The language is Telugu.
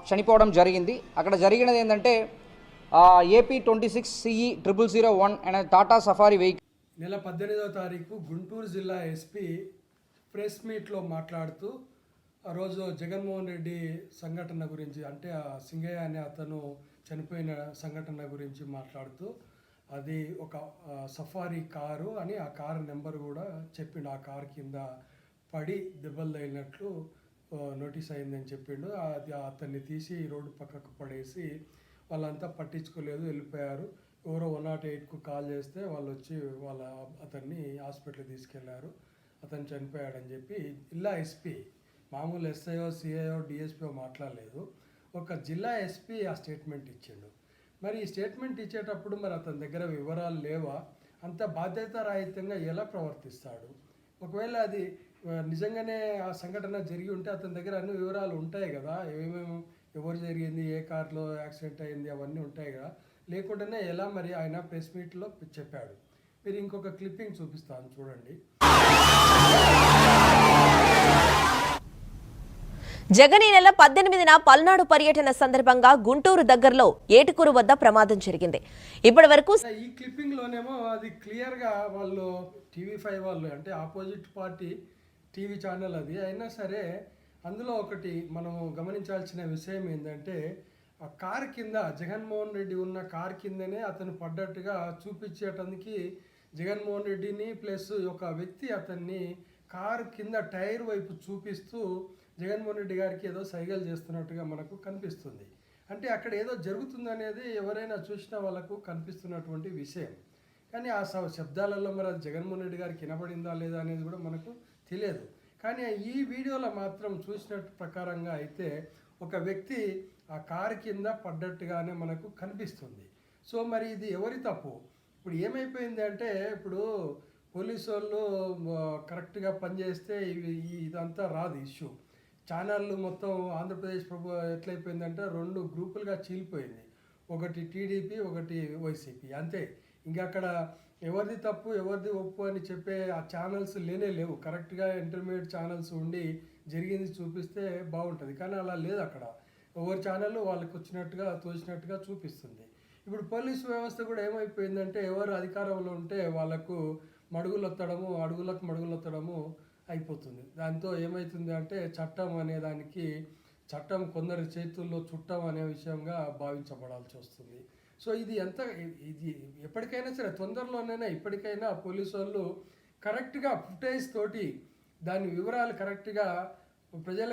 చనిపోవడం జరిగింది. అక్కడ జరిగినది ఏంటంటే ఏపీ 26 CE 0001 అనే టాటా సఫారీ వెహికల్ నెల 18వ తారీఖు గుంటూరు జిల్లా ఎస్పీ ప్రెస్ మీట్లో మాట్లాడుతూ ఆ రోజు జగన్మోహన్ రెడ్డి సంఘటన గురించి, అంటే ఆ సింగయ్య అనే అతను చనిపోయిన సంఘటన గురించి మాట్లాడుతూ అది ఒక సఫారీ కారు అని ఆ కారు నెంబర్ కూడా చెప్పిండు. ఆ కారు కింద పడి దెబ్బలు తగిలినట్లు నోటీస్ అయిందని చెప్పిండు. అది అతన్ని తీసి రోడ్డు పక్కకు పడేసి వాళ్ళంతా పట్టించుకోలేదు, వెళ్ళిపోయారు. ఎవరో 108కు కాల్ చేస్తే వాళ్ళు వచ్చి అతన్ని హాస్పిటల్కి తీసుకెళ్లారు. అతను చనిపోయాడని చెప్పి జిల్లా ఎస్పీ, మామూలు ఎస్ఐఓ సిఐఓ డిఎస్పీఓ మాట్లాడలేదు, ఒక జిల్లా ఎస్పీ ఆ స్టేట్మెంట్ ఇచ్చిండు. మరి ఈ స్టేట్మెంట్ ఇచ్చేటప్పుడు మరి అతని దగ్గర వివరాలు లేవా? అంత బాధ్యతారాహిత్యంగా ఎలా ప్రవర్తిస్తాడు? ఒకవేళ అది నిజంగానే ఆ సంఘటన జరిగి ఉంటే అతని దగ్గర అన్ని వివరాలు ఉంటాయి కదా, ఏమేమి ఎవరు జరిగింది, ఏ కార్లో యాక్సిడెంట్ అయింది, అవన్నీ ఉంటాయి కదా. లేకుండానే ఎలా మరి ఆయన ప్రెస్ మీట్లో చెప్పాడు. మీరు ఇంకొక క్లిప్పింగ్ చూపిస్తాను, చూడండి. జగన్ ఈ నెల 18న పల్నాడు పర్యటన సందర్భంగా గుంటూరు దగ్గరలో ఏటుకూరు వద్ద ప్రమాదం జరిగింది. ఇప్పటి వరకు ఈ క్లిప్పింగ్ లోనేమో అది క్లియర్ గా వాళ్ళు TV5 వాళ్ళు, అంటే ఆపోజిట్ పార్టీ టీవీ ఛానల్ అది అయినా సరే, అందులో ఒకటి మనం గమనించాల్సిన విషయం ఏంటంటే ఆ కార్ కింద జగన్మోహన్ రెడ్డి ఉన్న కార్ కిందనే అతను పడ్డట్టుగా చూపించేటానికి జగన్మోహన్ రెడ్డిని ప్లస్ ఒక వ్యక్తి అతన్ని కారు కింద టైర్ వైపు చూపిస్తూ జగన్మోహన్ రెడ్డి గారికి ఏదో సైగలు చేస్తున్నట్టుగా మనకు కనిపిస్తుంది. అంటే అక్కడ ఏదో జరుగుతుందనేది ఎవరైనా చూసిన వాళ్ళకు కనిపిస్తున్నటువంటి విషయం. కానీ ఆ శబ్దాలలో మరి అది జగన్మోహన్ రెడ్డి గారికి వినపడిందా లేదా అనేది కూడా మనకు తెలియదు. కానీ ఈ వీడియోలో మాత్రం చూసినట్టు ప్రకారంగా అయితే ఒక వ్యక్తి ఆ కారు కింద పడ్డట్టుగానే మనకు కనిపిస్తుంది. సో మరి ఇది ఎవరి తప్పు? ఇప్పుడు ఏమైపోయింది అంటే, ఇప్పుడు పోలీసు వాళ్ళు కరెక్ట్గా పనిచేస్తే ఇదంతా రాదు ఇష్యూ. ఛానళ్ళు మొత్తం ఆంధ్రప్రదేశ్ ఎట్లయిపోయిందంటే 2 గ్రూపులుగా చీలిపోయింది. ఒకటి టీడీపీ, ఒకటి వైసీపీ, అంతే. ఇంకా అక్కడ ఎవరిది తప్పు ఎవరిది ఒప్పు అని చెప్పే ఆ ఛానల్స్ లేవు. కరెక్ట్గా ఇంటర్మీడియట్ ఛానల్స్ ఉండి జరిగింది చూపిస్తే బాగుంటుంది. కానీ అలా లేదు. అక్కడ ఎవరి ఛానల్ వాళ్ళకి వచ్చినట్టుగా తోచినట్టుగా చూపిస్తుంది. ఇప్పుడు పోలీసు వ్యవస్థ కూడా ఏమైపోయిందంటే, ఎవరు అధికారంలో ఉంటే వాళ్ళకు అడుగులకు మడుగులొత్తడము అయిపోతుంది. దాంతో ఏమవుతుంది అంటే చట్టం అనేదానికి కొందరి చేతుల్లో చుట్టం అనే విషయంగా భావించబడాల్సి వస్తుంది. సో ఇది ఎప్పటికైనా సరే తొందరలోనైనా ఇప్పటికైనా పోలీసు వాళ్ళు కరెక్ట్గా ఫుటేజ్ తోటి దాని వివరాలు కరెక్ట్గా ప్రజల